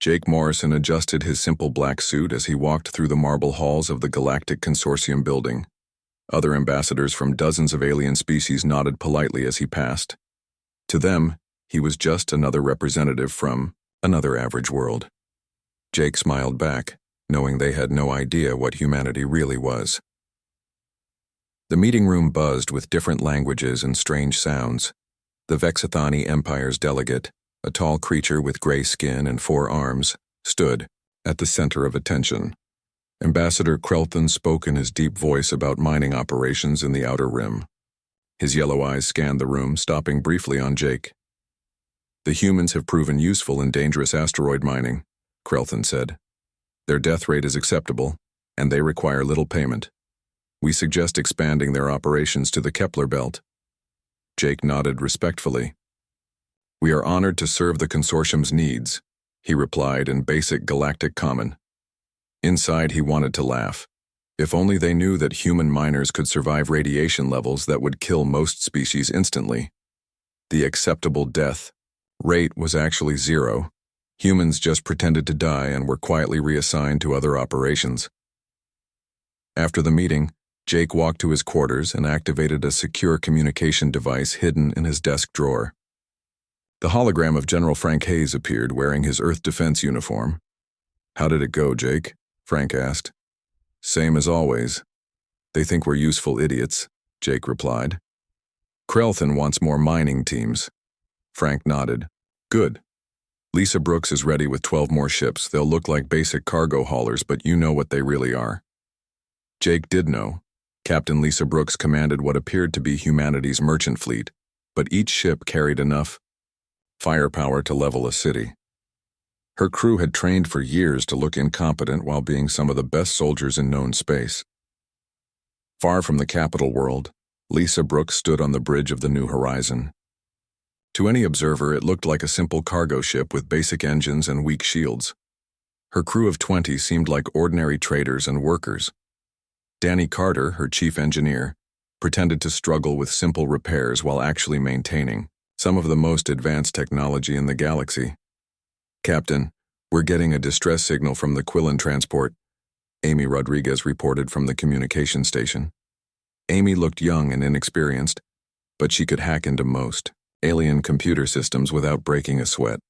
Jake Morrison adjusted his simple black suit as he walked through the marble halls of the Galactic Consortium building. Other ambassadors from dozens of alien species nodded politely as he passed. To them, he was just another representative from another average world. Jake smiled back, knowing they had no idea what humanity really was. The meeting room buzzed with different languages and strange sounds. The Vexathani Empire's delegate, a tall creature with gray skin and 4 arms, stood at the center of attention. Ambassador Krelthan spoke in his deep voice about mining operations in the Outer Rim. His yellow eyes scanned the room, stopping briefly on Jake. "The humans have proven useful in dangerous asteroid mining," Krelthan said. "Their death rate is acceptable, and they require little payment. We suggest expanding their operations to the Kepler belt." Jake nodded respectfully. "We are honored to serve the consortium's needs," he replied in basic galactic common. Inside, he wanted to laugh. If only they knew that human miners could survive radiation levels that would kill most species instantly. The acceptable death rate was actually 0. Humans just pretended to die and were quietly reassigned to other operations. After the meeting, Jake walked to his quarters and activated a secure communication device hidden in his desk drawer. The hologram of General Frank Hayes appeared wearing his Earth Defense uniform. "How did it go, Jake?" Frank asked. "Same as always. They think we're useful idiots," Jake replied. "Krelthan wants more mining teams." Frank nodded. "Good. Lisa Brooks is ready with 12 more ships. They'll look like basic cargo haulers, but you know what they really are." Jake did know. Captain Lisa Brooks commanded what appeared to be humanity's merchant fleet, but each ship carried enough firepower to level a city. Her crew had trained for years to look incompetent while being some of the best soldiers in known space. Far from the capital world, Lisa Brooks stood on the bridge of the New Horizon. To any observer, it looked like a simple cargo ship with basic engines and weak shields. Her crew of 20 seemed like ordinary traders and workers. Danny Carter, her chief engineer, pretended to struggle with simple repairs while actually maintaining some of the most advanced technology in the galaxy. "Captain, we're getting a distress signal from the Quillen transport," Amy Rodriguez reported from the communication station. Amy looked young and inexperienced, but she could hack into most alien computer systems without breaking a sweat.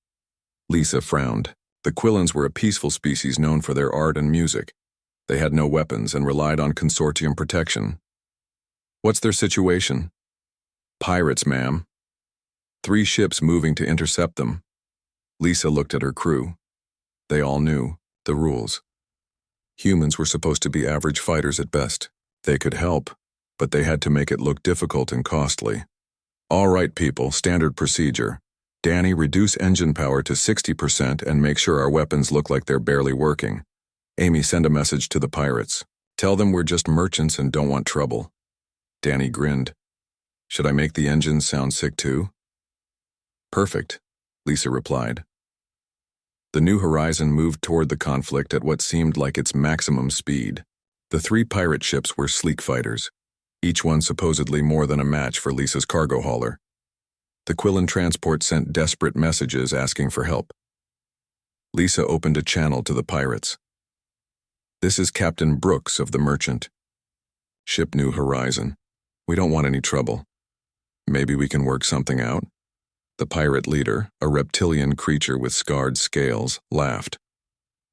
Lisa frowned. The Quillens were a peaceful species known for their art and music. They had no weapons and relied on consortium protection. "What's their situation?" "Pirates, ma'am. 3 ships moving to intercept them." Lisa looked at her crew. They all knew the rules. Humans were supposed to be average fighters at best. They could help, but they had to make it look difficult and costly. "All right, people, standard procedure. Danny, reduce engine power to 60% and make sure our weapons look like they're barely working. Amy, send a message to the pirates. Tell them we're just merchants and don't want trouble." Danny grinned. "Should I make the engines sound sick too?" "Perfect," Lisa replied. The New Horizon moved toward the conflict at what seemed like its maximum speed. The 3 pirate ships were sleek fighters, each one supposedly more than a match for Lisa's cargo hauler. The Quillen transport sent desperate messages asking for help. Lisa opened a channel to the pirates. "This is Captain Brooks of the Merchant. Ship New Horizon. We don't want any trouble. Maybe we can work something out." The pirate leader, a reptilian creature with scarred scales, laughed.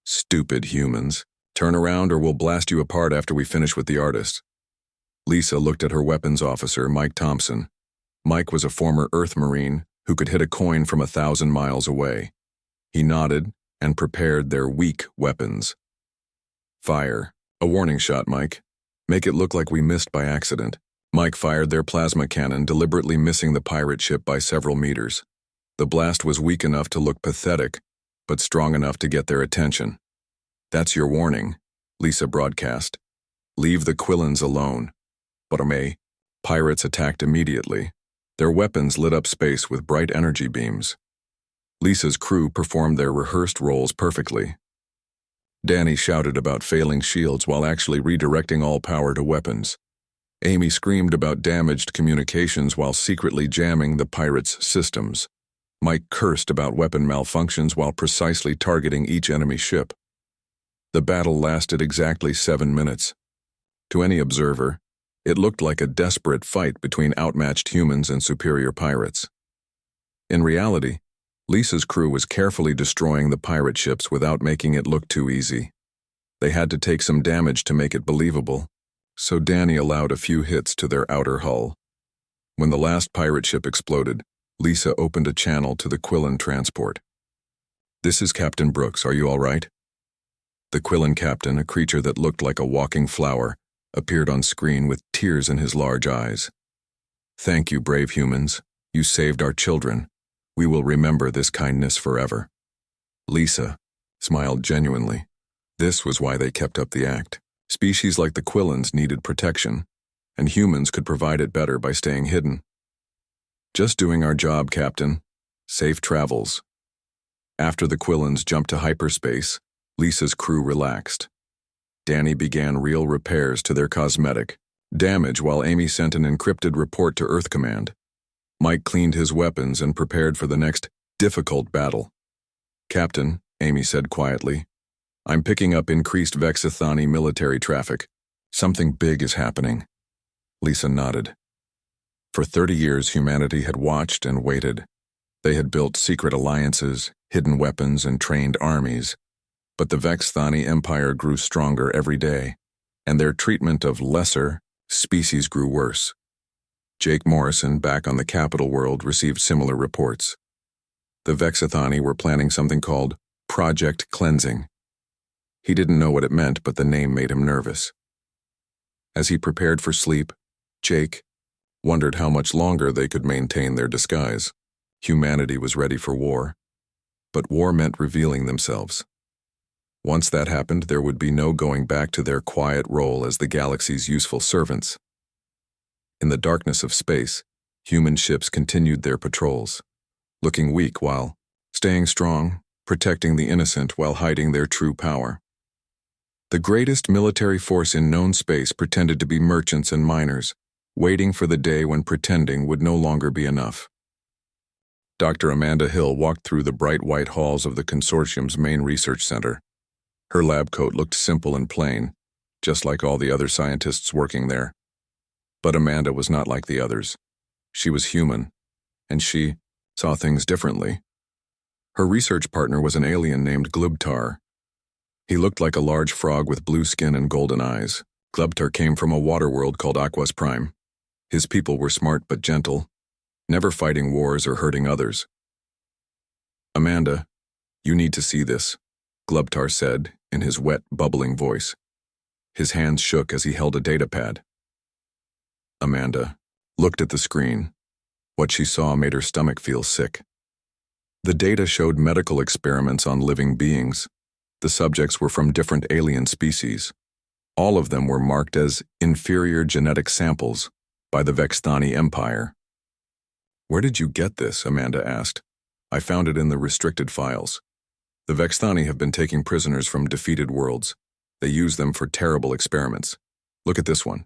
"Stupid humans. Turn around or we'll blast you apart after we finish with the artists." Lisa looked at her weapons officer, Mike Thompson. Mike was a former Earth Marine who could hit a coin from 1,000 miles away. He nodded and prepared their weak weapons. "Fire. A warning shot, Mike. Make it look like we missed by accident." Mike fired their plasma cannon, deliberately missing the pirate ship by several meters. The blast was weak enough to look pathetic, but strong enough to get their attention. "That's your warning," Lisa broadcast. "Leave the Quillens alone." But pirates attacked immediately. Their weapons lit up space with bright energy beams. Lisa's crew performed their rehearsed roles perfectly. Danny shouted about failing shields while actually redirecting all power to weapons. Amy screamed about damaged communications while secretly jamming the pirates' systems. Mike cursed about weapon malfunctions while precisely targeting each enemy ship. The battle lasted exactly 7 minutes. To any observer, it looked like a desperate fight between outmatched humans and superior pirates. In reality, Lisa's crew was carefully destroying the pirate ships without making it look too easy. They had to take some damage to make it believable, so Danny allowed a few hits to their outer hull. When the last pirate ship exploded, Lisa opened a channel to the Quillen transport. "This is Captain Brooks, are you all right?" The Quillen captain, a creature that looked like a walking flower, appeared on screen with tears in his large eyes. "Thank you, brave humans. You saved our children. We will remember this kindness forever." Lisa smiled genuinely. This was why they kept up the act. Species like the Quillens needed protection, and humans could provide it better by staying hidden. "Just doing our job, Captain. Safe travels." After the Quillens jumped to hyperspace, Lisa's crew relaxed. Danny began real repairs to their cosmetic damage while Amy sent an encrypted report to Earth Command. Mike cleaned his weapons and prepared for the next difficult battle. "Captain," Amy said quietly, "I'm picking up increased Vexithani military traffic. Something big is happening." Lisa nodded. For 30 years, humanity had watched and waited. They had built secret alliances, hidden weapons, and trained armies. But the Vexithani Empire grew stronger every day, and their treatment of lesser species grew worse. Jake Morrison, back on the Capital World, received similar reports. The Vexithani were planning something called Project Cleansing. He didn't know what it meant, but the name made him nervous. As he prepared for sleep, Jake wondered how much longer they could maintain their disguise. Humanity was ready for war, but war meant revealing themselves. Once that happened, there would be no going back to their quiet role as the galaxy's useful servants. In the darkness of space, human ships continued their patrols, looking weak while staying strong, protecting the innocent while hiding their true power. The greatest military force in known space pretended to be merchants and miners, waiting for the day when pretending would no longer be enough. Dr. Amanda Hill walked through the bright white halls of the consortium's main research center. Her lab coat looked simple and plain, just like all the other scientists working there. But Amanda was not like the others. She was human, and she saw things differently. Her research partner was an alien named Glubtar. He looked like a large frog with blue skin and golden eyes. Glubtar came from a water world called Aquas Prime. His people were smart but gentle, never fighting wars or hurting others. "Amanda, you need to see this," Glubtar said in his wet, bubbling voice. His hands shook as he held a datapad. Amanda looked at the screen. What she saw made her stomach feel sick. The data showed medical experiments on living beings. The subjects were from different alien species. All of them were marked as inferior genetic samples by the Vexithani Empire. "Where did you get this?" Amanda asked. "I found it in the restricted files. The Vexithani have been taking prisoners from defeated worlds. They use them for terrible experiments. Look at this one."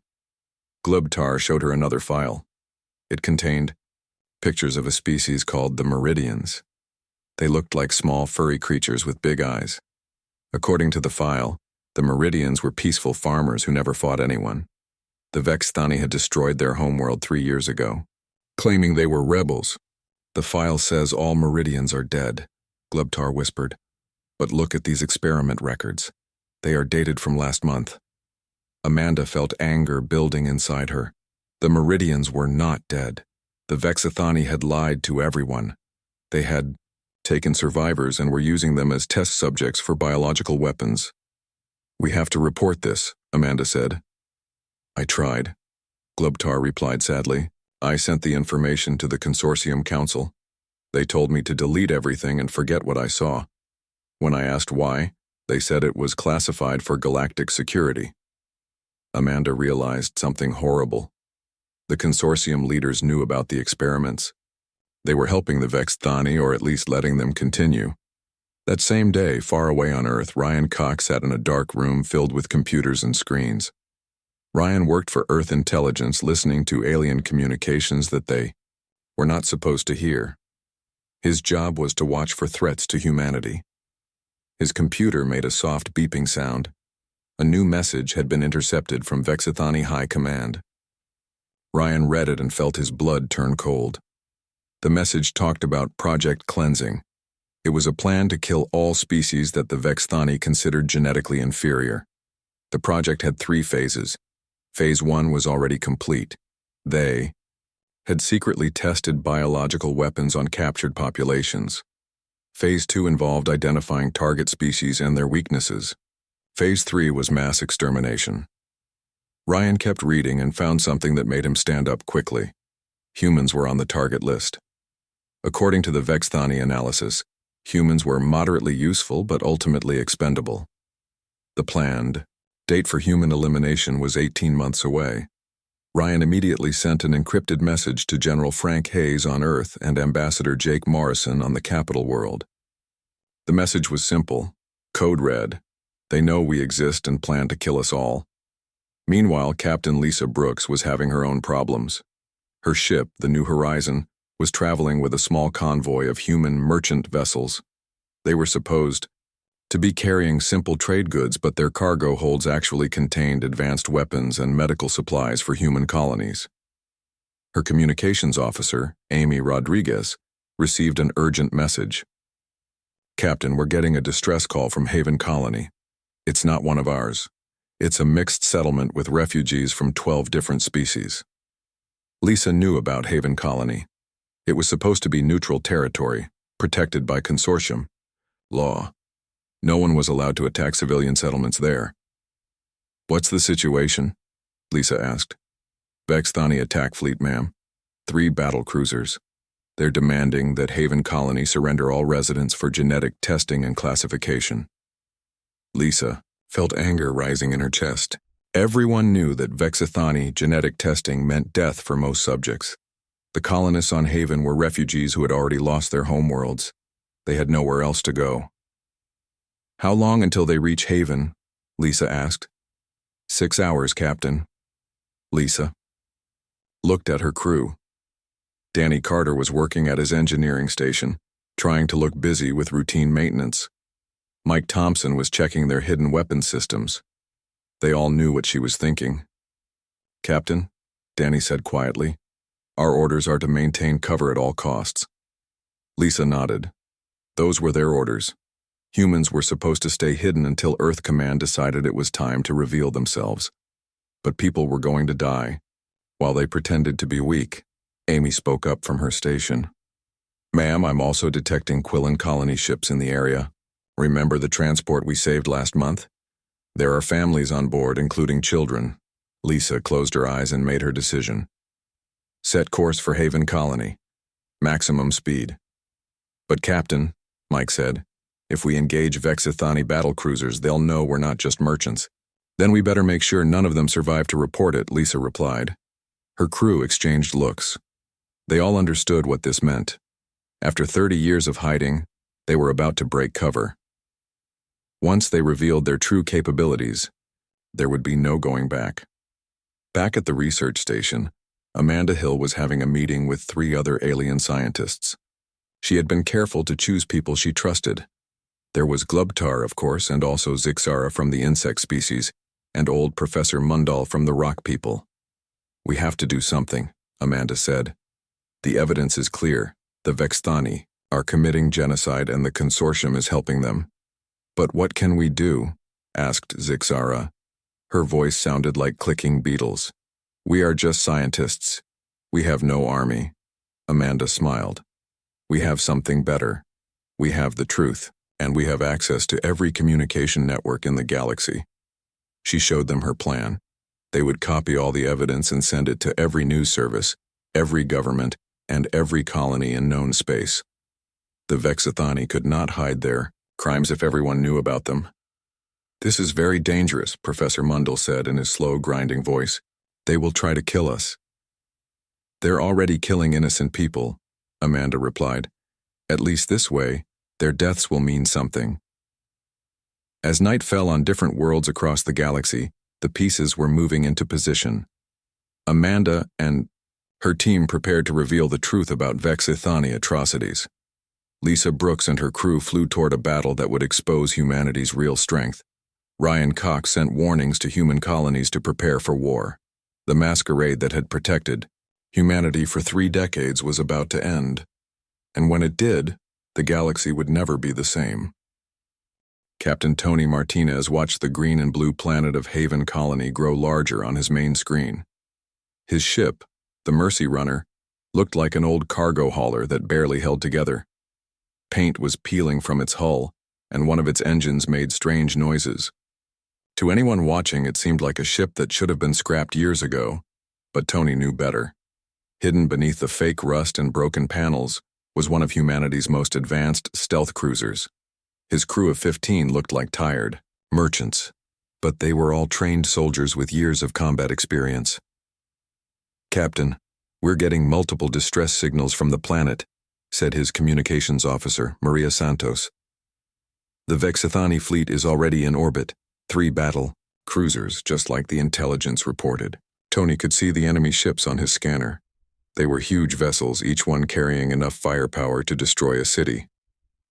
Glubtar showed her another file. It contained pictures of a species called the Meridians. They looked like small furry creatures with big eyes. According to the file, the Meridians were peaceful farmers who never fought anyone. The Vexithani had destroyed their homeworld 3 years ago, claiming they were rebels. "The file says all Meridians are dead," Glubtar whispered. "But look at these experiment records. They are dated from last month." Amanda felt anger building inside her. The Meridians were not dead. The Vexithani had lied to everyone. They had taken survivors and were using them as test subjects for biological weapons. "We have to report this," Amanda said. "I tried," Glubtar replied sadly. "I sent the information to the Consortium Council. They told me to delete everything and forget what I saw. When I asked why, they said it was classified for galactic security." Amanda realized something horrible. The Consortium leaders knew about the experiments. They were helping the Vexithani, or at least letting them continue. That same day, far away on Earth, Ryan Cox sat in a dark room filled with computers and screens. Ryan worked for Earth intelligence, listening to alien communications that they were not supposed to hear. His job was to watch for threats to humanity. His computer made a soft beeping sound. A new message had been intercepted from Vexithani High Command. Ryan read it and felt his blood turn cold. The message talked about Project Cleansing. It was a plan to kill all species that the Vexithani considered genetically inferior. The project had 3 phases. Phase 1 was already complete. They had secretly tested biological weapons on captured populations. Phase 2 involved identifying target species and their weaknesses. Phase 3 was mass extermination. Ryan kept reading and found something that made him stand up quickly. Humans were on the target list. According to the Vexithani analysis, humans were moderately useful but ultimately expendable. The planned date for human elimination was 18 months away. Ryan immediately sent an encrypted message to General Frank Hayes on Earth and Ambassador Jake Morrison on the Capital World. The message was simple. Code read, "They know we exist and plan to kill us all." Meanwhile, Captain Lisa Brooks was having her own problems. Her ship, the New Horizon, was traveling with a small convoy of human merchant vessels. They were supposed to be carrying simple trade goods, but their cargo holds actually contained advanced weapons and medical supplies for human colonies. Her communications officer, Amy Rodriguez, received an urgent message. "Captain, we're getting a distress call from Haven Colony. It's not one of ours. It's a mixed settlement with refugees from 12 different species." Lisa knew about Haven Colony. It was supposed to be neutral territory, protected by consortium law. No one was allowed to attack civilian settlements there. "What's the situation?" Lisa asked. "Vexithani attack fleet, ma'am. 3 battle cruisers. They're demanding that Haven Colony surrender all residents for genetic testing and classification." Lisa felt anger rising in her chest. Everyone knew that Vexithani genetic testing meant death for most subjects. The colonists on Haven were refugees who had already lost their homeworlds. They had nowhere else to go. "How long until they reach Haven?" Lisa asked. 6 hours, Captain." Lisa looked at her crew. Danny Carter was working at his engineering station, trying to look busy with routine maintenance. Mike Thompson was checking their hidden weapons systems. They all knew what she was thinking. "Captain," Danny said quietly, "our orders are to maintain cover at all costs." Lisa nodded. Those were their orders. Humans were supposed to stay hidden until Earth Command decided it was time to reveal themselves. But people were going to die. While they pretended to be weak, Amy spoke up from her station. "Ma'am, I'm also detecting Quillen colony ships in the area. Remember the transport we saved last month? There are families on board, including children." Lisa closed her eyes and made her decision. "Set course for Haven Colony. Maximum speed." "But Captain," Mike said, "if we engage Vexithani battlecruisers, they'll know we're not just merchants." "Then we better make sure none of them survive to report it," Lisa replied. Her crew exchanged looks. They all understood what this meant. After 30 years of hiding, they were about to break cover. Once they revealed their true capabilities, there would be no going back. Back at the research station, Amanda Hill was having a meeting with 3 other alien scientists. She had been careful to choose people she trusted. There was Glubtar, of course, and also Zixara from the insect species, and old Professor Mundal from the rock people. "We have to do something," Amanda said. "The evidence is clear. The Vexithani are committing genocide and the consortium is helping them." "But what can we do?" asked Zixara. Her voice sounded like clicking beetles. "We are just scientists. We have no army." Amanda smiled. "We have something better. We have the truth, and we have access to every communication network in the galaxy." She showed them her plan. They would copy all the evidence and send it to every news service, every government, and every colony in known space. The Vexithani could not hide their crimes if everyone knew about them. "This is very dangerous," Professor Mundell said in his slow, grinding voice. "They will try to kill us." "They're already killing innocent people," Amanda replied. "At least this way, their deaths will mean something." As night fell on different worlds across the galaxy, the pieces were moving into position. Amanda and her team prepared to reveal the truth about Vexithani atrocities. Lisa Brooks and her crew flew toward a battle that would expose humanity's real strength. Ryan Cox sent warnings to human colonies to prepare for war. The masquerade that had protected humanity for 3 decades was about to end. And when it did, the galaxy would never be the same. Captain Tony Martinez watched the green and blue planet of Haven Colony grow larger on his main screen. His ship, the Mercy Runner, looked like an old cargo hauler that barely held together. Paint was peeling from its hull, and one of its engines made strange noises. To anyone watching, it seemed like a ship that should have been scrapped years ago, but Tony knew better. Hidden beneath the fake rust and broken panels was one of humanity's most advanced stealth cruisers. His crew of 15 looked like tired merchants, but they were all trained soldiers with years of combat experience. "Captain, we're getting multiple distress signals from the planet," said his communications officer, Maria Santos. "The Vexithani fleet is already in orbit, 3 battle cruisers, just like the intelligence reported." Tony could see the enemy ships on his scanner. They were huge vessels, each one carrying enough firepower to destroy a city.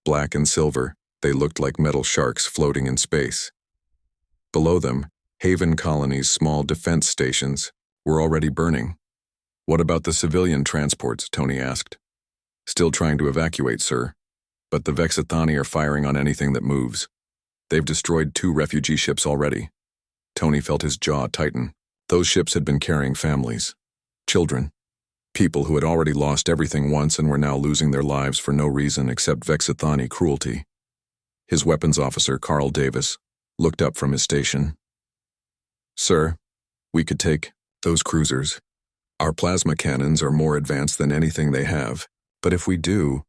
Black and silver, they looked like metal sharks floating in space. Below them, Haven Colony's small defense stations were already burning. "What about the civilian transports?" Tony asked. "Still trying to evacuate, sir. But the Vexithani are firing on anything that moves. They've destroyed 2 refugee ships already." Tony felt his jaw tighten. Those ships had been carrying families, children, people who had already lost everything once and were now losing their lives for no reason except Vexithani cruelty. His weapons officer, Carl Davis, looked up from his station. "Sir, we could take those cruisers. Our plasma cannons are more advanced than anything they have. But if we do—"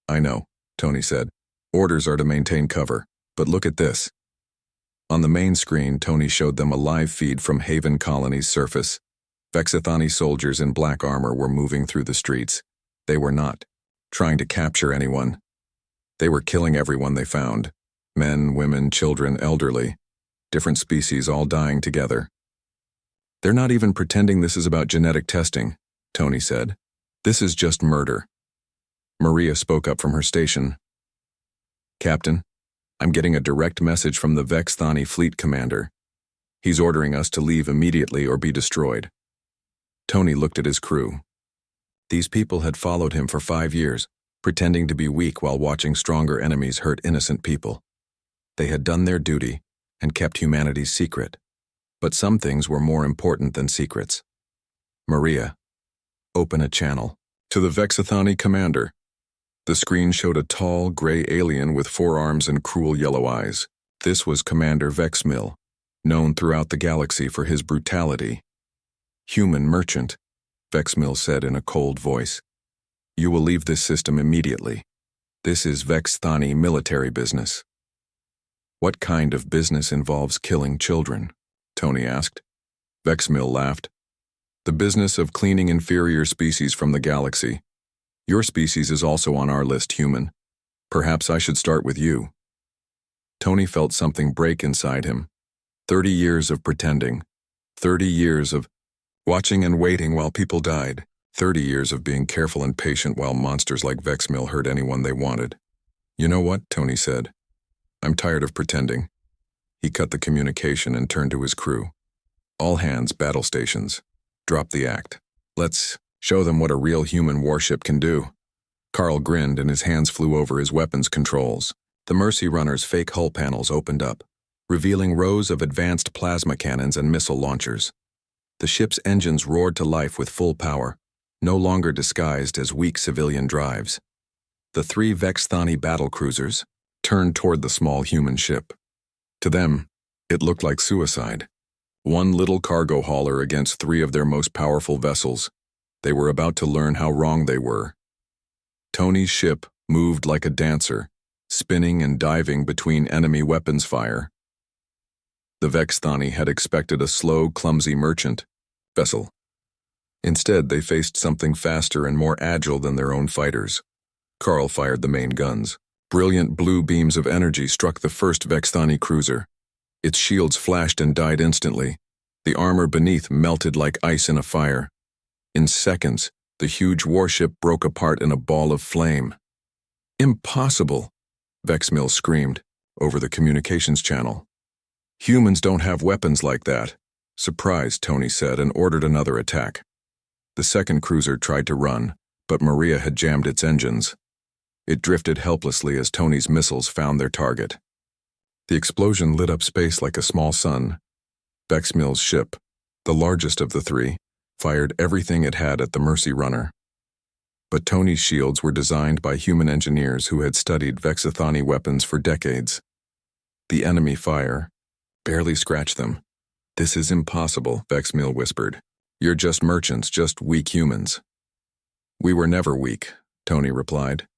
"I know," Tony said. "Orders are to maintain cover. But look at this." On the main screen, Tony showed them a live feed from Haven Colony's surface. Vexithani soldiers in black armor were moving through the streets. They were not trying to capture anyone. They were killing everyone they found. Men, women, children, elderly. Different species all dying together. "They're not even pretending this is about genetic testing," Tony said. "This is just murder." Maria spoke up from her station. "Captain, I'm getting a direct message from the Vexithani fleet commander. He's ordering us to leave immediately or be destroyed." Tony looked at his crew. These people had followed him for 5 years, pretending to be weak while watching stronger enemies hurt innocent people. They had done their duty and kept humanity's secret. But some things were more important than secrets. "Maria, open a channel." To the Vexithani commander. The screen showed a tall, gray alien with 4 arms and cruel yellow eyes. This was Commander Vexmill, known throughout the galaxy for his brutality. "Human merchant," Vexmill said in a cold voice. "You will leave this system immediately. This is Vexithani military business." "What kind of business involves killing children?" Tony asked. Vexmill laughed. "The business of cleaning inferior species from the galaxy. Your species is also on our list, human. Perhaps I should start with you." Tony felt something break inside him. 30 years of pretending. 30 years of watching and waiting while people died. 30 years of being careful and patient while monsters like Vexmill hurt anyone they wanted. "You know what?" Tony said. "I'm tired of pretending." He cut the communication and turned to his crew. "All hands, battle stations. Drop the act. Let's show them what a real human warship can do." Carl grinned and his hands flew over his weapons controls. The Mercy Runner's fake hull panels opened up, revealing rows of advanced plasma cannons and missile launchers. The ship's engines roared to life with full power, no longer disguised as weak civilian drives. The 3 Vexithani battle cruisers turned toward the small human ship. To them, it looked like suicide. One little cargo hauler against 3 of their most powerful vessels. They were about to learn how wrong they were. Tony's ship moved like a dancer, spinning and diving between enemy weapons fire. The Vexithani had expected a slow, clumsy merchant vessel. Instead, they faced something faster and more agile than their own fighters. Carl fired the main guns. Brilliant blue beams of energy struck the first Vexithani cruiser. Its shields flashed and died instantly. The armor beneath melted like ice in a fire. In seconds, the huge warship broke apart in a ball of flame. Impossible, Vexmill screamed over the communications channel. Humans don't have weapons like that. Surprised, Tony said, and ordered another attack. The second cruiser tried to run, but Maria had jammed its engines. It drifted helplessly as Tony's missiles found their target. The explosion lit up space like a small sun. Vexmill's ship, the largest of the three, fired everything it had at the Mercy Runner. But Tony's shields were designed by human engineers who had studied Vexathani weapons for decades. The enemy fire barely scratched them. "This is impossible," Vexmill whispered. "You're just merchants, just weak humans." "We were never weak," Tony replied.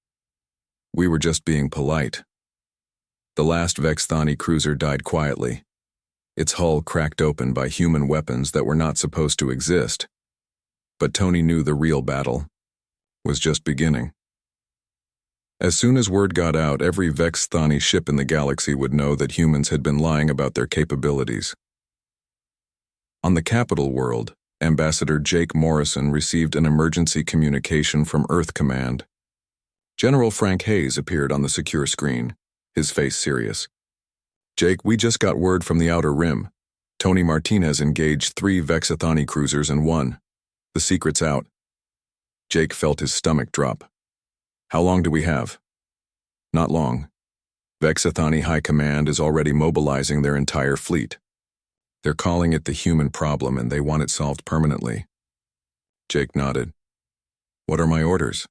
"We were just being polite." The last Vexathani cruiser died quietly, its hull cracked open by human weapons that were not supposed to exist. But Tony knew the real battle was just beginning. As soon as word got out, every Vexathani ship in the galaxy would know that humans had been lying about their capabilities. On the capital world, Ambassador Jake Morrison received an emergency communication from Earth Command. General Frank Hayes appeared on the secure screen, his face serious. "Jake, we just got word from the Outer Rim. Tony Martinez engaged 3 Vexathani cruisers and won. The secret's out." Jake felt his stomach drop. "How long do we have?" "Not long. Vexathani High Command is already mobilizing their entire fleet. They're calling it the human problem and they want it solved permanently." Jake nodded. "What are my orders?"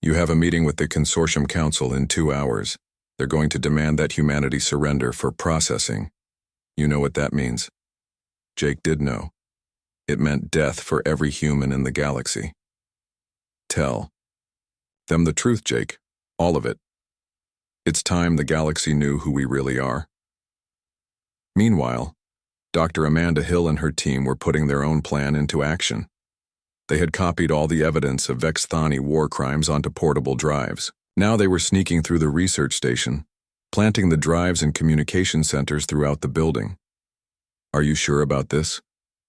"You have a meeting with the Consortium Council in 2 hours. They're going to demand that humanity surrender for processing. You know what that means?" Jake did know. It meant death for every human in the galaxy. "Tell them the truth, Jake. All of it. It's time the galaxy knew who we really are." Meanwhile, Dr. Amanda Hill and her team were putting their own plan into action. They had copied all the evidence of Vexathani war crimes onto portable drives. Now they were sneaking through the research station, planting the drives in communication centers throughout the building. "Are you sure about this?"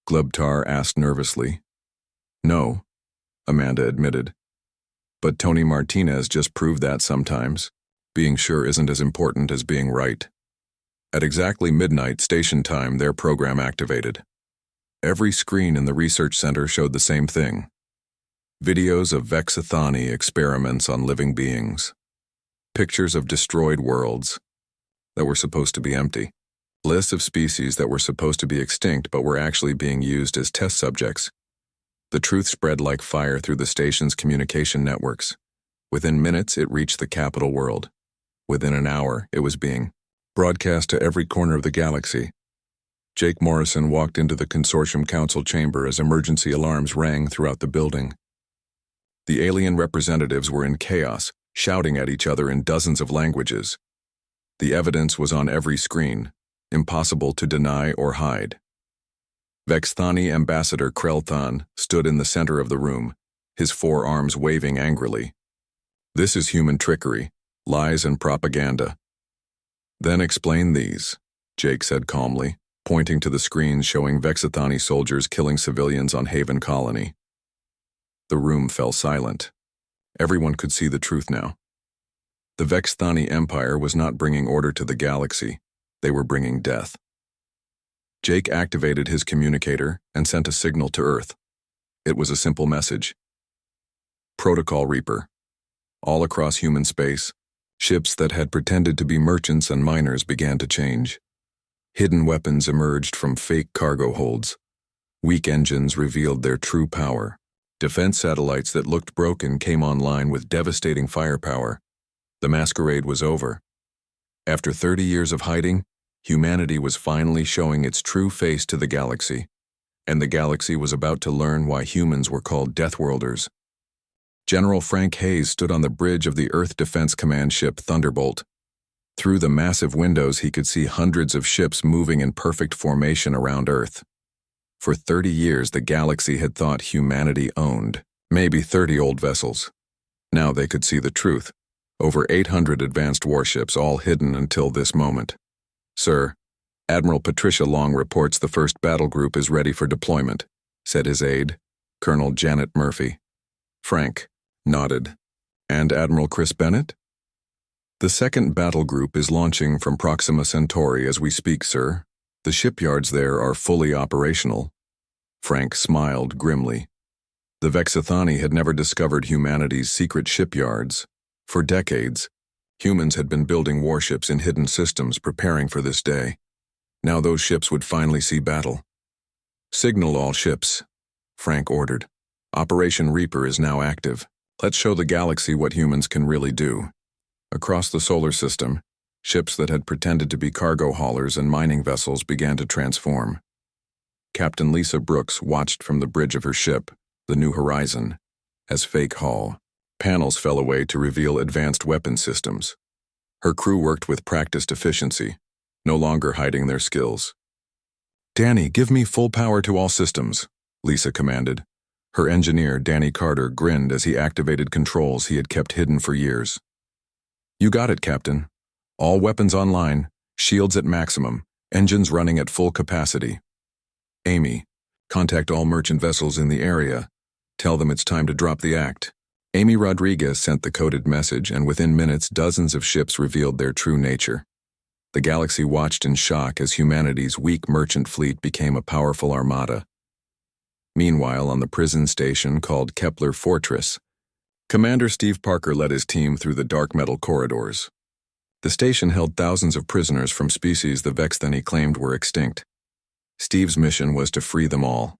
Glubtar asked nervously. "No," Amanda admitted. "But Tony Martinez just proved that sometimes. Being sure isn't as important as being right." At exactly midnight station time, their program activated. Every screen in the research center showed the same thing. Videos of Vexathani experiments on living beings. Pictures of destroyed worlds that were supposed to be empty. Lists of species that were supposed to be extinct but were actually being used as test subjects. The truth spread like fire through the station's communication networks. Within minutes, it reached the capital world. Within an hour, it was being broadcast to every corner of the galaxy. Jake Morrison walked into the Consortium Council chamber as emergency alarms rang throughout the building. The alien representatives were in chaos, shouting at each other in dozens of languages. The evidence was on every screen, impossible to deny or hide. Vexathani Ambassador Krelthan stood in the center of the room, his 4 arms waving angrily. "This is human trickery, lies and propaganda." "Then explain these," Jake said calmly, pointing to the screens showing Vexathani soldiers killing civilians on Haven Colony. The room fell silent. Everyone could see the truth now. The Vexathani Empire was not bringing order to the galaxy. They were bringing death. Jake activated his communicator and sent a signal to Earth. It was a simple message. Protocol Reaper. All across human space, ships that had pretended to be merchants and miners began to change. Hidden weapons emerged from fake cargo holds. Weak engines revealed their true power. Defense satellites that looked broken came online with devastating firepower. The masquerade was over. After 30 years of hiding, humanity was finally showing its true face to the galaxy, and the galaxy was about to learn why humans were called Deathworlders. General Frank Hayes stood on the bridge of the Earth Defense Command ship Thunderbolt. Through the massive windows, he could see hundreds of ships moving in perfect formation around Earth. For 30 years, the galaxy had thought humanity owned maybe 30 old vessels. Now they could see the truth. Over 800 advanced warships, all hidden until this moment. "Sir, Admiral Patricia Long reports the first battle group is ready for deployment," said his aide, Colonel Janet Murphy. Frank nodded. And Admiral Chris Bennett? The second battle group is launching from Proxima Centauri as we speak, sir. The shipyards there are fully operational. Frank smiled grimly. The Vexithani had never discovered humanity's secret shipyards. For decades, humans had been building warships in hidden systems preparing for this day. Now those ships would finally see battle. Signal all ships, Frank ordered. Operation Reaper is now active. Let's show the galaxy what humans can really do. Across the solar system, ships that had pretended to be cargo haulers and mining vessels began to transform. Captain Lisa Brooks watched from the bridge of her ship, the New Horizon, as fake hull panels fell away to reveal advanced weapon systems. Her crew worked with practiced efficiency, no longer hiding their skills. "Danny, give me full power to all systems," Lisa commanded. Her engineer, Danny Carter, grinned as he activated controls he had kept hidden for years. "You got it, Captain. All weapons online, shields at maximum, engines running at full capacity. Amy, contact all merchant vessels in the area. Tell them it's time to drop the act." Amy Rodriguez sent the coded message, and within minutes dozens of ships revealed their true nature. The galaxy watched in shock as humanity's weak merchant fleet became a powerful armada. Meanwhile, on the prison station called Kepler Fortress, Commander Steve Parker led his team through the dark metal corridors. The station held thousands of prisoners from species the Vexithani claimed were extinct. Steve's mission was to free them all.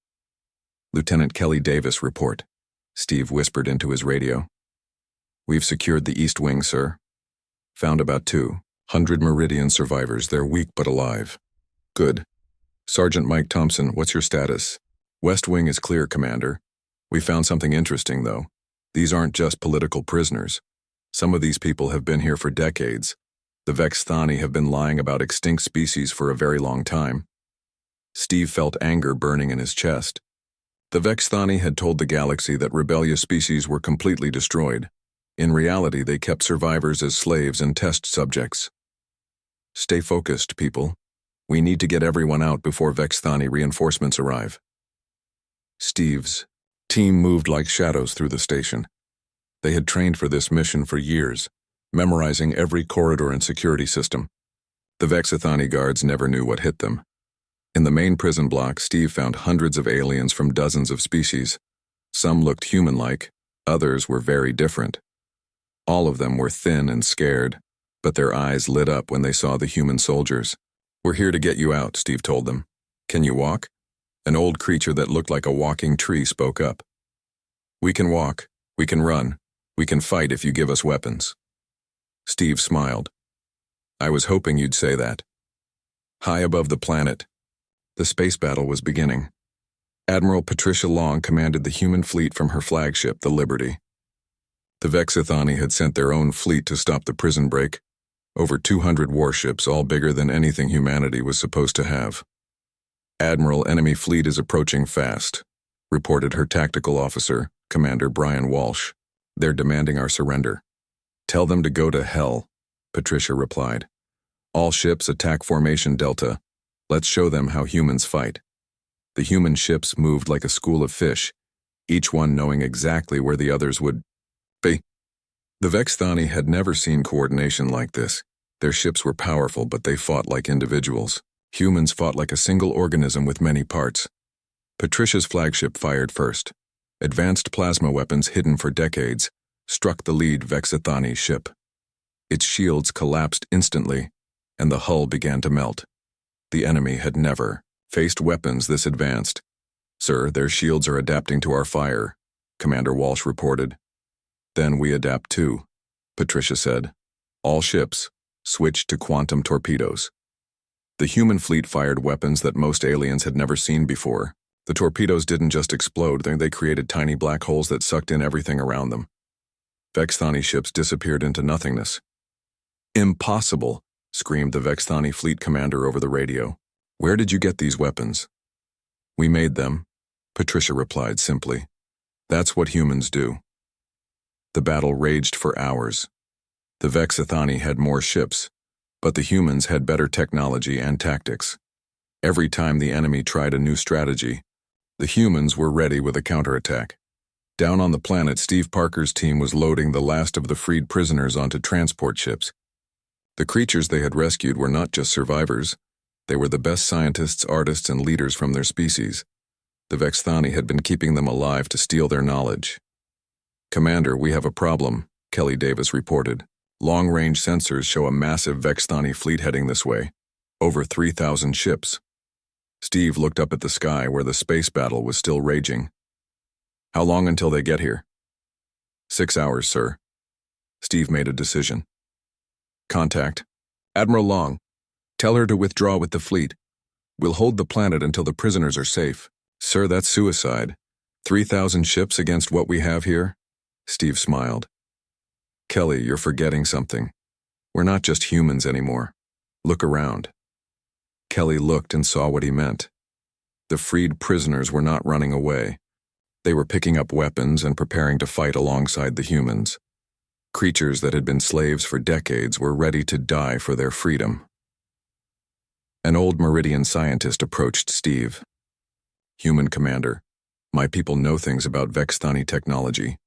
"Lieutenant Kelly Davis, report," Steve whispered into his radio. "We've secured the East Wing, sir. Found about 200 Meridian survivors. They're weak but alive." "Good. Sergeant Mike Thompson, what's your status?" "West Wing is clear, Commander. We found something interesting, though. These aren't just political prisoners. Some of these people have been here for decades. The Vexithani have been lying about extinct species for a very long time." Steve felt anger burning in his chest. The Vexithani had told the galaxy that rebellious species were completely destroyed. In reality, they kept survivors as slaves and test subjects. "Stay focused, people. We need to get everyone out before Vexithani reinforcements arrive." Steve's team moved like shadows through the station. They had trained for this mission for years, memorizing every corridor and security system. The Vexithani guards never knew what hit them. In the main prison block, Steve found hundreds of aliens from dozens of species. Some looked human-like, others were very different. All of them were thin and scared, but their eyes lit up when they saw the human soldiers. "We're here to get you out," Steve told them. "Can you walk?" An old creature that looked like a walking tree spoke up. "We can walk, we can run, we can fight if you give us weapons." Steve smiled. "I was hoping you'd say that." High above the planet, the space battle was beginning. Admiral Patricia Long commanded the human fleet from her flagship, the Liberty. The Vexithani had sent their own fleet to stop the prison break. Over 200 warships, all bigger than anything humanity was supposed to have. "Admiral, enemy fleet is approaching fast," reported her tactical officer, Commander Brian Walsh. "They're demanding our surrender." "Tell them to go to hell," Patricia replied. "All ships attack Formation Delta. Let's show them how humans fight." The human ships moved like a school of fish, each one knowing exactly where the others would be. The Vexithani had never seen coordination like this. Their ships were powerful, but they fought like individuals. Humans fought like a single organism with many parts. Patricia's flagship fired first. Advanced plasma weapons hidden for decades struck the lead Vexithani ship. Its shields collapsed instantly, and the hull began to melt. The enemy had never faced weapons this advanced. "Sir, their shields are adapting to our fire," Commander Walsh reported. "Then we adapt too," Patricia said. "All ships, switch to quantum torpedoes." The human fleet fired weapons that most aliens had never seen before. The torpedoes didn't just explode, they created tiny black holes that sucked in everything around them. Vexithani ships disappeared into nothingness. "Impossible," screamed the Vexithani fleet commander over the radio. "Where did you get these weapons?" "We made them," Patricia replied simply. "That's what humans do." The battle raged for hours. The Vexithani had more ships, but the humans had better technology and tactics. Every time the enemy tried a new strategy, the humans were ready with a counterattack. Down on the planet, Steve Parker's team was loading the last of the freed prisoners onto transport ships. The creatures they had rescued were not just survivors. They were the best scientists, artists, and leaders from their species. The Vexthani had been keeping them alive to steal their knowledge. "Commander, we have a problem," Kelly Davis reported. "Long-range sensors show a massive Vexthani fleet heading this way. Over 3,000 ships." Steve looked up at the sky where the space battle was still raging. "How long until they get here?" 6 hours, sir." Steve made a decision. "Contact Admiral Long. Tell her to withdraw with the fleet. We'll hold the planet until the prisoners are safe." "Sir, that's suicide. 3,000 ships against what we have here?" Steve smiled. "Kelly, you're forgetting something. We're not just humans anymore. Look around." Kelly looked and saw what he meant. The freed prisoners were not running away. They were picking up weapons and preparing to fight alongside the humans. Creatures that had been slaves for decades were ready to die for their freedom. An old Meridian scientist approached Steve. "Human commander, my people know things about Vexthani technology.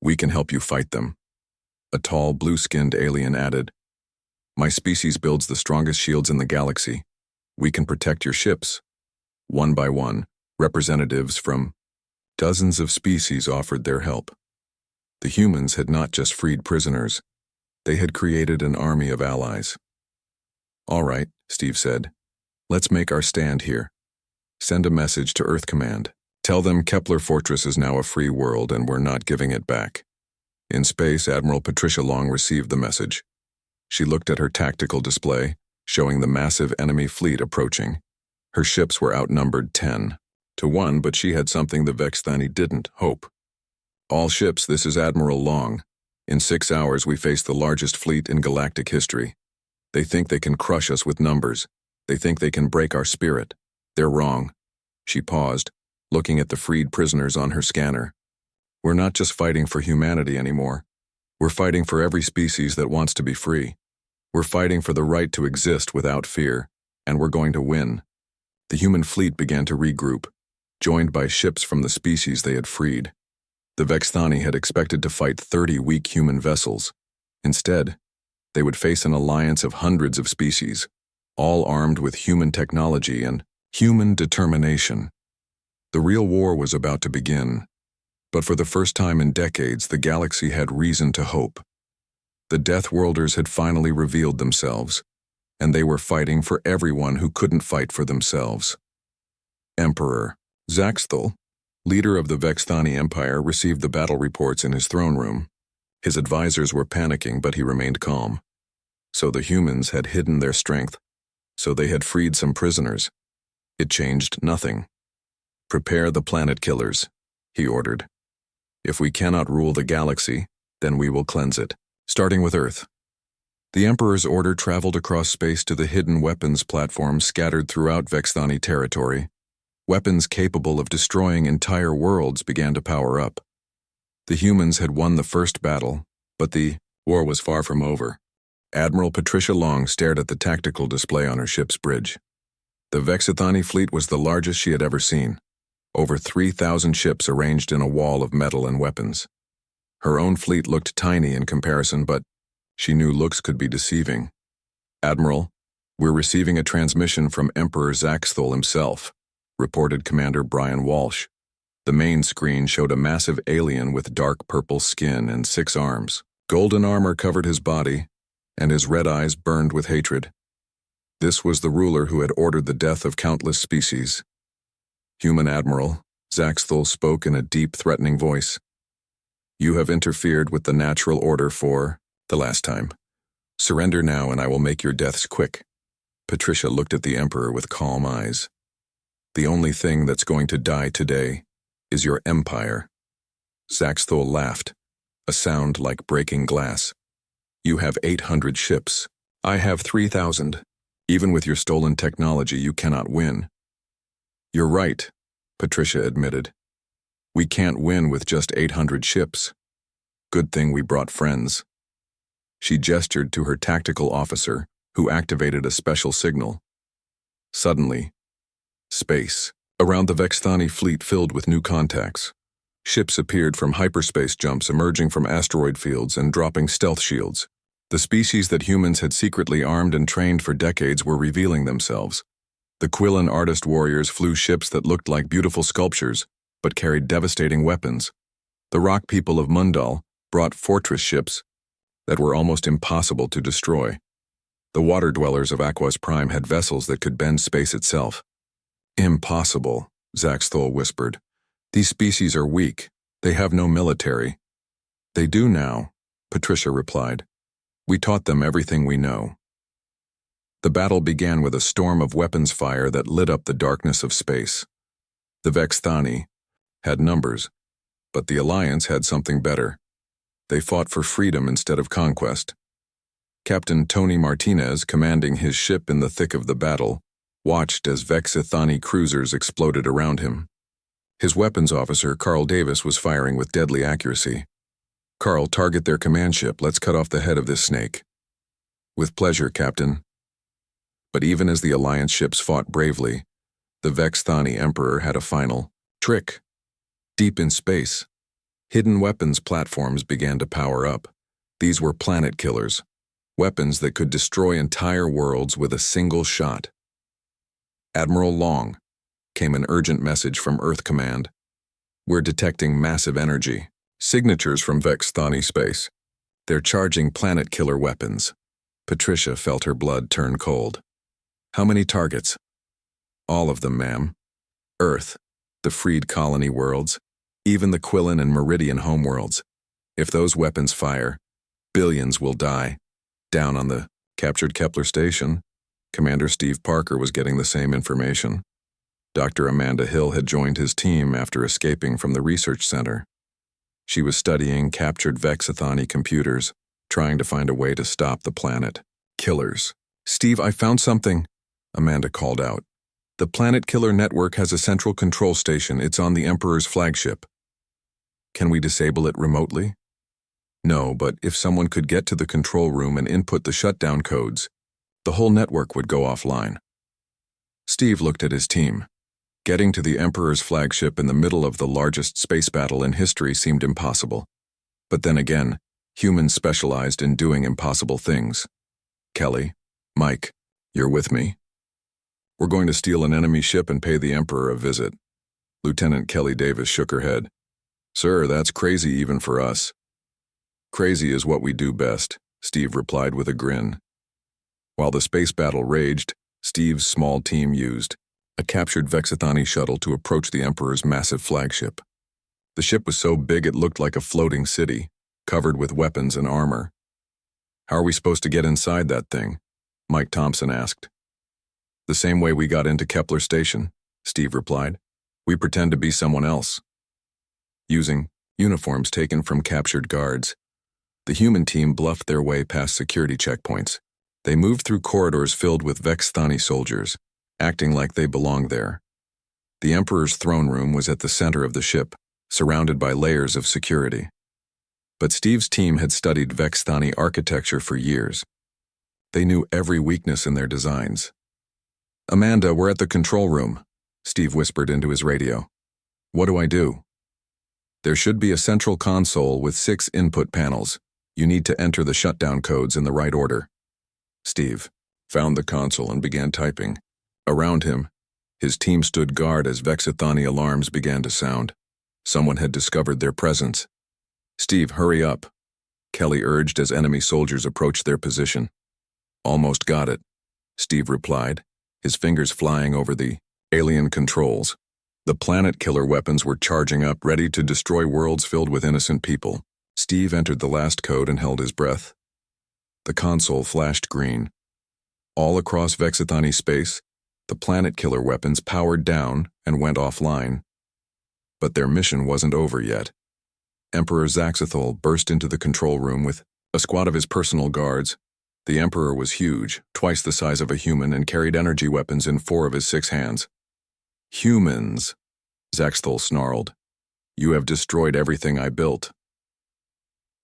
We can help you fight them." A tall, blue-skinned alien added, "My species builds the strongest shields in the galaxy. We can protect your ships." One by one, representatives from dozens of species offered their help. The humans had not just freed prisoners. They had created an army of allies. "All right," Steve said. "Let's make our stand here. Send a message to Earth Command. Tell them Kepler Fortress is now a free world and we're not giving it back." In space, Admiral Patricia Long received the message. She looked at her tactical display, showing the massive enemy fleet approaching. Her ships were outnumbered 10-1, but she had something the Vexthani didn't: hope. "All ships, this is Admiral Long. In 6 hours we face the largest fleet in galactic history. They think they can crush us with numbers. They think they can break our spirit. They're wrong." She paused, looking at the freed prisoners on her scanner. "We're not just fighting for humanity anymore. We're fighting for every species that wants to be free. We're fighting for the right to exist without fear, and we're going to win." The human fleet began to regroup, joined by ships from the species they had freed. The Vexthani had expected to fight 30 weak human vessels. Instead, they would face an alliance of hundreds of species, all armed with human technology and human determination. The real war was about to begin, but for the first time in decades, the galaxy had reason to hope. The Deathworlders had finally revealed themselves, and they were fighting for everyone who couldn't fight for themselves. Emperor Zaxthul, leader of the Vexthani Empire, received the battle reports in his throne room. His advisors were panicking, but he remained calm. So the humans had hidden their strength. So they had freed some prisoners. It changed nothing. "Prepare the planet killers," he ordered. "If we cannot rule the galaxy, then we will cleanse it, starting with Earth." The Emperor's order traveled across space to the hidden weapons platforms scattered throughout Vexthani territory. Weapons capable of destroying entire worlds began to power up. The humans had won the first battle, but the war was far from over. Admiral Patricia Long stared at the tactical display on her ship's bridge. The Vexthani fleet was the largest she had ever seen. Over 3,000 ships arranged in a wall of metal and weapons. Her own fleet looked tiny in comparison, but she knew looks could be deceiving. "Admiral, we're receiving a transmission from Emperor Zaxthul himself," reported Commander Brian Walsh. The main screen showed a massive alien with dark purple skin and 6 arms. Golden armor covered his body, and his red eyes burned with hatred. This was the ruler who had ordered the death of countless species. "Human Admiral," Zaxthul spoke in a deep, threatening voice. "You have interfered with the natural order for the last time. Surrender now and I will make your deaths quick." Patricia looked at the Emperor with calm eyes. "The only thing that's going to die today is your empire." Zaxthul laughed, a sound like breaking glass. "You have 800 ships. I have 3,000. Even with your stolen technology, you cannot win." "You're right," Patricia admitted. "We can't win with just 800 ships. Good thing we brought friends." She gestured to her tactical officer, who activated a special signal. Suddenly, space around the Vexthani fleet filled with new contacts. Ships appeared from hyperspace jumps emerging from asteroid fields and dropping stealth shields. The species that humans had secretly armed and trained for decades were revealing themselves. The Quillen artist warriors flew ships that looked like beautiful sculptures, but carried devastating weapons. The rock people of Mundal brought fortress ships that were almost impossible to destroy. The water dwellers of Aquas Prime had vessels that could bend space itself. Impossible, Zaxthol whispered. These species are weak. They have no military. They do now, Patricia replied. We taught them everything we know. The battle began with a storm of weapons fire that lit up the darkness of space. The Vexthani had numbers, but the Alliance had something better. They fought for freedom instead of conquest. Captain Tony Martinez, commanding his ship in the thick of the battle, watched as Vexithani cruisers exploded around him. His weapons officer, Carl Davis, was firing with deadly accuracy. Carl, target their command ship. Let's cut off the head of this snake. With pleasure, Captain. But even as the Alliance ships fought bravely, the Vexthani Emperor had a final trick. Deep in space, hidden weapons platforms began to power up. These were planet killers, weapons that could destroy entire worlds with a single shot. Admiral Long, came an urgent message from Earth Command. We're detecting massive energy. Signatures from Vexthani space. They're charging planet killer weapons. Patricia felt her blood turn cold. How many targets? All of them, ma'am. Earth, the freed colony worlds, even the Quillen and Meridian homeworlds. If those weapons fire, billions will die. Down on the captured Kepler station, Commander Steve Parker was getting the same information. Dr. Amanda Hill had joined his team after escaping from the research center. She was studying captured Vexithani computers, trying to find a way to stop the planet killers. Steve, I found something, Amanda called out. The Planet Killer Network has a central control station. It's on the Emperor's flagship. Can we disable it remotely? No, but if someone could get to the control room and input the shutdown codes, the whole network would go offline. Steve looked at his team. Getting to the Emperor's flagship in the middle of the largest space battle in history seemed impossible. But then again, humans specialized in doing impossible things. Kelly, Mike, you're with me? We're going to steal an enemy ship and pay the Emperor a visit. Lieutenant Kelly Davis shook her head. Sir, that's crazy even for us. Crazy is what we do best, Steve replied with a grin. While the space battle raged, Steve's small team used a captured Vexithani shuttle to approach the Emperor's massive flagship. The ship was so big it looked like a floating city, covered with weapons and armor. How are we supposed to get inside that thing? Mike Thompson asked. The same way we got into Kepler Station, Steve replied. We pretend to be someone else. Using uniforms taken from captured guards, the human team bluffed their way past security checkpoints. They moved through corridors filled with Vexthani soldiers, acting like they belonged there. The Emperor's throne room was at the center of the ship, surrounded by layers of security. But Steve's team had studied Vexthani architecture for years. They knew every weakness in their designs. Amanda, we're at the control room, Steve whispered into his radio. What do I do? There should be a central console with 6 input panels. You need to enter the shutdown codes in the right order. Steve found the console and began typing. Around him, his team stood guard as Vexithani alarms began to sound. Someone had discovered their presence. Steve, hurry up, Kelly urged as enemy soldiers approached their position. Almost got it, Steve replied, his fingers flying over the alien controls. The planet killer weapons were charging up, ready to destroy worlds filled with innocent people. Steve entered the last code and held his breath. The console flashed green. All across Vexithani space, the planet killer weapons powered down and went offline. But their mission wasn't over yet. Emperor Zaxithol burst into the control room with a squad of his personal guards. The Emperor was huge, twice the size of a human, and carried energy weapons in 4 of his 6 hands. Humans, Zaxthol snarled. You have destroyed everything I built.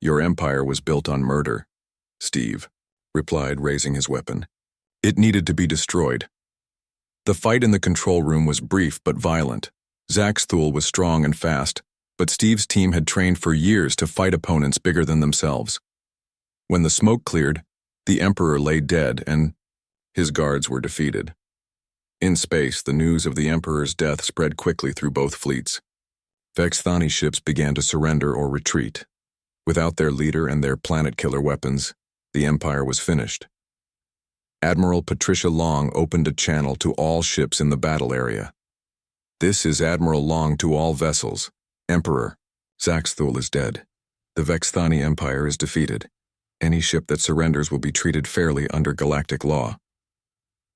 Your empire was built on murder, Steve replied, raising his weapon. It needed to be destroyed. The fight in the control room was brief but violent. Zaxthol was strong and fast, but Steve's team had trained for years to fight opponents bigger than themselves. When the smoke cleared, the Emperor lay dead and his guards were defeated. In space, the news of the Emperor's death spread quickly through both fleets. Vexthani ships began to surrender or retreat. Without their leader and their planet-killer weapons, the Empire was finished. Admiral Patricia Long opened a channel to all ships in the battle area. "This is Admiral Long to all vessels. Emperor, Zaxthul is dead. The Vexthani Empire is defeated. Any ship that surrenders will be treated fairly under galactic law."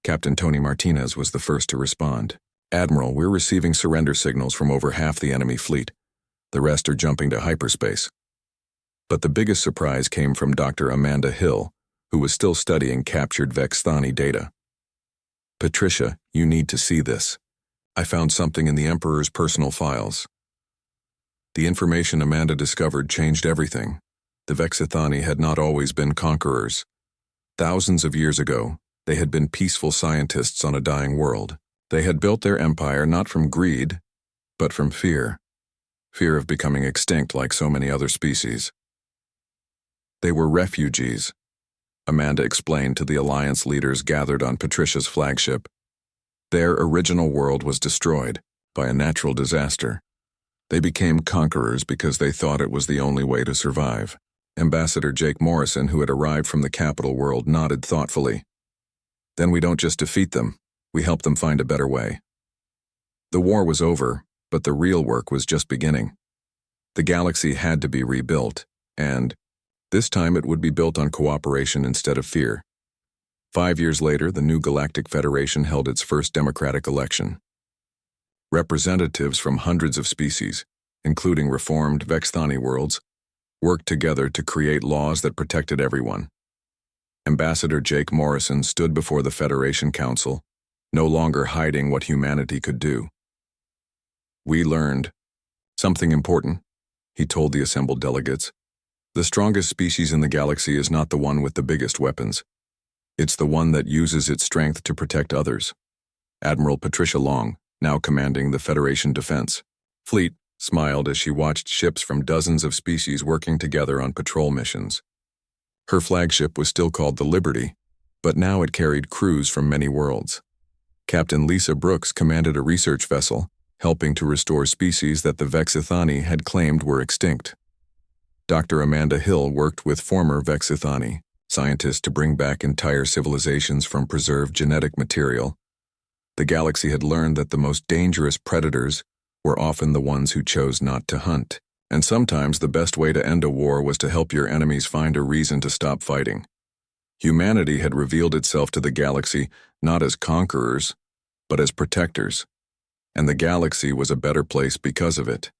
Captain Tony Martinez was the first to respond. "Admiral, we're receiving surrender signals from over half the enemy fleet. The rest are jumping to hyperspace." But the biggest surprise came from Dr. Amanda Hill, who was still studying captured Vexthani data. "Patricia, you need to see this. I found something in the Emperor's personal files." The information Amanda discovered changed everything. The Vexthani had not always been conquerors. Thousands of years ago, they had been peaceful scientists on a dying world. They had built their empire not from greed, but from fear. Fear of becoming extinct like so many other species. They were refugees, Amanda explained to the Alliance leaders gathered on Patricia's flagship. Their original world was destroyed by a natural disaster. They became conquerors because they thought it was the only way to survive. Ambassador Jake Morrison, who had arrived from the capital world, nodded thoughtfully. "Then we don't just defeat them, we help them find a better way." The war was over, but the real work was just beginning. The galaxy had to be rebuilt, and this time it would be built on cooperation instead of fear. 5 years later, the new Galactic Federation held its first democratic election. Representatives from hundreds of species, including reformed Vexthani worlds, worked together to create laws that protected everyone. Ambassador Jake Morrison stood before the Federation Council, no longer hiding what humanity could do. "We learned something important," he told the assembled delegates. "The strongest species in the galaxy is not the one with the biggest weapons. It's the one that uses its strength to protect others." Admiral Patricia Long, now commanding the Federation Defense Fleet, smiled as she watched ships from dozens of species working together on patrol missions. Her flagship was still called the Liberty, but now it carried crews from many worlds. Captain Lisa Brooks commanded a research vessel, helping to restore species that the Vexthani had claimed were extinct. Dr. Amanda Hill worked with former Vexthani scientists to bring back entire civilizations from preserved genetic material. The galaxy had learned that the most dangerous predators were often the ones who chose not to hunt, and sometimes the best way to end a war was to help your enemies find a reason to stop fighting. Humanity had revealed itself to the galaxy not as conquerors, but as protectors, and the galaxy was a better place because of it.